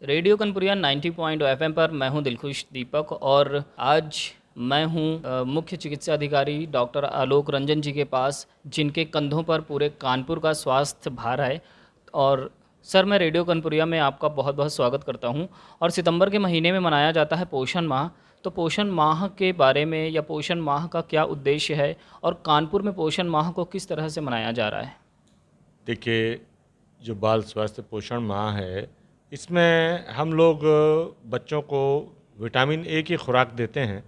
Radio कनपुरिया 90 FM पर मैं हूं दिलखुश दीपक और आज मैं हूं मुख्य चिकित्सा अधिकारी डॉक्टर आलोक रंजन जी के पास, जिनके कंधों पर पूरे कानपुर का स्वास्थ्य भार है। और सर, मैं रेडियो कनपुरिया में आपका बहुत बहुत स्वागत करता हूं। और सितंबर के महीने में मनाया जाता है पोषण माह, तो पोषण माह के बारे में या पोषण माह का क्या उद्देश्य है और कानपुर में पोषण माह को किस तरह से मनाया जा रहा है? देखिए, जो बाल स्वास्थ्य पोषण माह है, इसमें हम लोग बच्चों को विटामिन ए की खुराक देते हैं।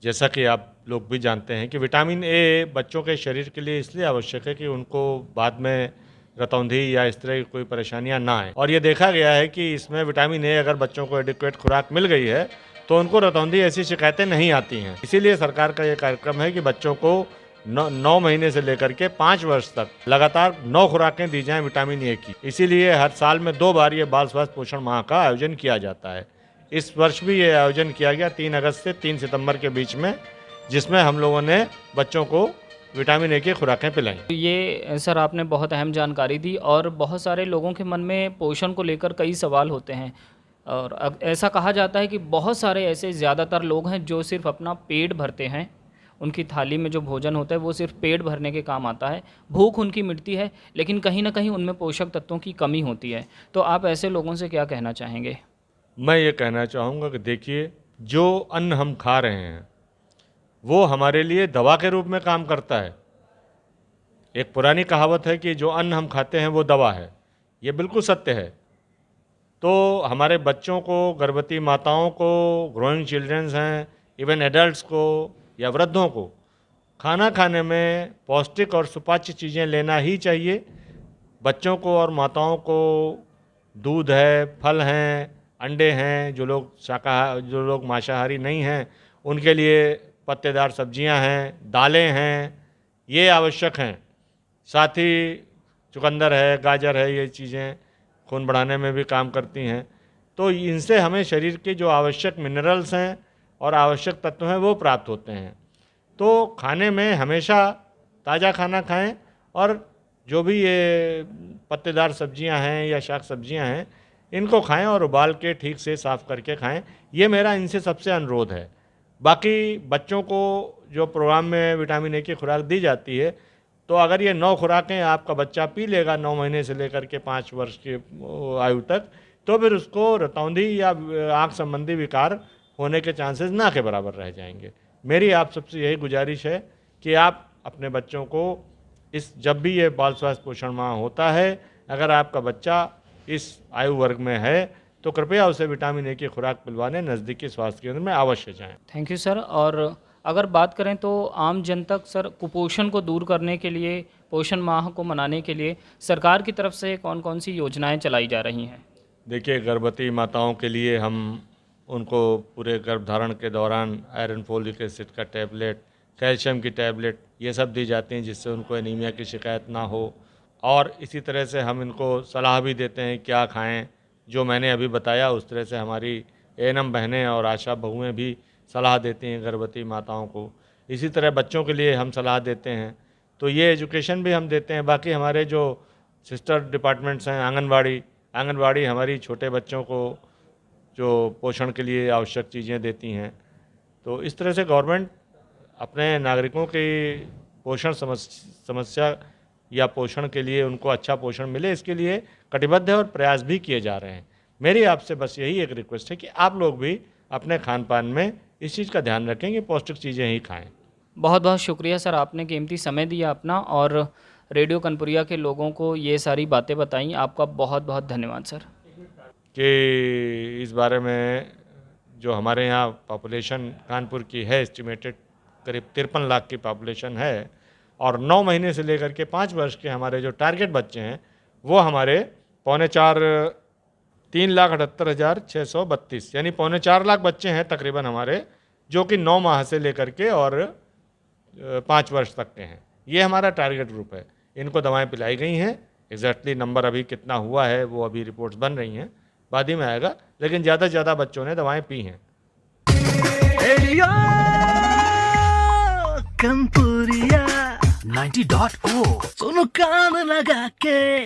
जैसा कि आप लोग भी जानते हैं कि विटामिन ए बच्चों के शरीर के लिए इसलिए आवश्यक है कि उनको बाद में रतौंधी या इस तरह की कोई परेशानियां ना आए। और ये देखा गया है कि इसमें विटामिन ए अगर बच्चों को एडिक्वेट खुराक मिल गई है तो उनको रतौंधी ऐसी शिकायतें नहीं आती हैं। इसीलिए सरकार का ये कार्यक्रम है कि बच्चों को 9 महीने से लेकर के 5 वर्ष तक लगातार 9 खुराकें दी जाएं विटामिन ए की। इसीलिए हर साल में 2 बार ये बाल स्वास्थ्य पोषण माह का आयोजन किया जाता है। इस वर्ष भी ये आयोजन किया गया 3 अगस्त से 3 सितंबर के बीच में, जिसमें हम लोगों ने बच्चों को विटामिन ए की खुराकें पिलाई। ये सर, आपने बहुत अहम जानकारी दी और बहुत सारे लोगों के मन में पोषण को लेकर कई सवाल होते हैं। और अब ऐसा कहा जाता है कि बहुत सारे ऐसे ज़्यादातर लोग हैं जो सिर्फ अपना पेट भरते हैं, उनकी थाली में जो भोजन होता है वो सिर्फ पेट भरने के काम आता है, भूख उनकी मिटती है, लेकिन कहीं ना कहीं उनमें पोषक तत्वों की कमी होती है। तो आप ऐसे लोगों से क्या कहना चाहेंगे? मैं ये कहना चाहूँगा कि देखिए, जो अन्न हम खा रहे हैं वो हमारे लिए दवा के रूप में काम करता है। एक पुरानी कहावत है कि जो अन्न हम खाते हैं वो दवा है। ये बिल्कुल सत्य है। तो हमारे बच्चों को, गर्भवती माताओं को, ग्रोइंग चिल्ड्रंस हैं, इवन एडल्ट्स को या वृद्धों को खाना खाने में पौष्टिक और सुपाच्य चीज़ें लेना ही चाहिए। बच्चों को और माताओं को दूध है, फल हैं, अंडे हैं। जो लोग मांसाहारी नहीं हैं उनके लिए पत्तेदार सब्जियां हैं, दालें हैं, ये आवश्यक हैं। साथ ही चुकंदर है, गाजर है, ये चीज़ें खून बढ़ाने में भी काम करती हैं। तो इनसे हमें शरीर के जो आवश्यक मिनरल्स हैं और आवश्यक तत्व हैं वो प्राप्त होते हैं। तो खाने में हमेशा ताज़ा खाना खाएं और जो भी ये पत्तेदार सब्जियां हैं या शाक सब्जियां हैं इनको खाएं और उबाल के ठीक से साफ़ करके खाएं। ये मेरा इनसे सबसे अनुरोध है। बाकी बच्चों को जो प्रोग्राम में विटामिन ए की खुराक दी जाती है, तो अगर ये 9 खुराकें आपका बच्चा पी लेगा 9 महीने से लेकर के 5 वर्ष की आयु तक, तो फिर उसको रतौंधी या आँख संबंधी विकार होने के चांसेस ना के बराबर रह जाएंगे। मेरी आप सबसे यही गुजारिश है कि आप अपने बच्चों को जब भी ये बाल स्वास्थ्य पोषण माह होता है, अगर आपका बच्चा इस आयु वर्ग में है तो कृपया उसे विटामिन ए की खुराक पिलवाने नज़दीकी स्वास्थ्य केंद्र में अवश्य जाएं। Thank you sir. और अगर बात करें तो आम जनता सर, कुपोषण को दूर करने के लिए, पोषण माह को मनाने के लिए सरकार की तरफ से कौन कौन सी योजनाएं चलाई जा रही हैं? देखिए, गर्भवती माताओं के लिए हम उनको पूरे गर्भधारण के दौरान आयरन फोलिक एसिड का टैबलेट, कैल्शियम की टैबलेट, ये सब दी जाती हैं जिससे उनको एनीमिया की शिकायत ना हो। और इसी तरह से हम इनको सलाह भी देते हैं क्या खाएं। जो मैंने अभी बताया उस तरह से हमारी एएनएम बहनें और आशा बहुएं भी सलाह देती हैं गर्भवती माताओं को। इसी तरह बच्चों के लिए हम सलाह देते हैं। तो ये एजुकेशन भी हम देते हैं। बाकी हमारे जो सिस्टर डिपार्टमेंट्स हैं, आंगनबाड़ी हमारी छोटे बच्चों को जो पोषण के लिए आवश्यक चीज़ें देती हैं। तो इस तरह से गवर्नमेंट अपने नागरिकों की पोषण समस्या या पोषण के लिए उनको अच्छा पोषण मिले, इसके लिए कटिबद्ध है और प्रयास भी किए जा रहे हैं। मेरी आपसे बस यही एक रिक्वेस्ट है कि आप लोग भी अपने खान पान में इस चीज़ का ध्यान रखें कि पौष्टिक चीज़ें ही खाएं। बहुत बहुत शुक्रिया सर, आपने कीमती समय दिया अपना और रेडियो कनपुरिया के लोगों को ये सारी बातें बताई। आपका बहुत बहुत धन्यवाद सर। कि इस बारे में जो हमारे यहाँ पॉपुलेशन कानपुर की है, एस्टिमेटेड करीब 53 लाख की पॉपुलेशन है, और 9 महीने से लेकर के 5 वर्ष के हमारे जो टारगेट बच्चे हैं वो हमारे 3,78,632 यानी 4.25 लाख बच्चे हैं तकरीबन हमारे, जो कि 9 माह से लेकर के और 5 वर्ष तक के हैं। ये हमारा टारगेट ग्रुप है। इनको दवाएं पिलाई गई हैं। एग्जैक्टली नंबर अभी कितना हुआ है वो अभी रिपोर्ट्स बन रही हैं, बाद ही में आएगा, लेकिन ज़्यादा से ज़्यादा बच्चों ने दवाएं पी हैं। कनपुरिया 90.4 सुनो कान लगा के।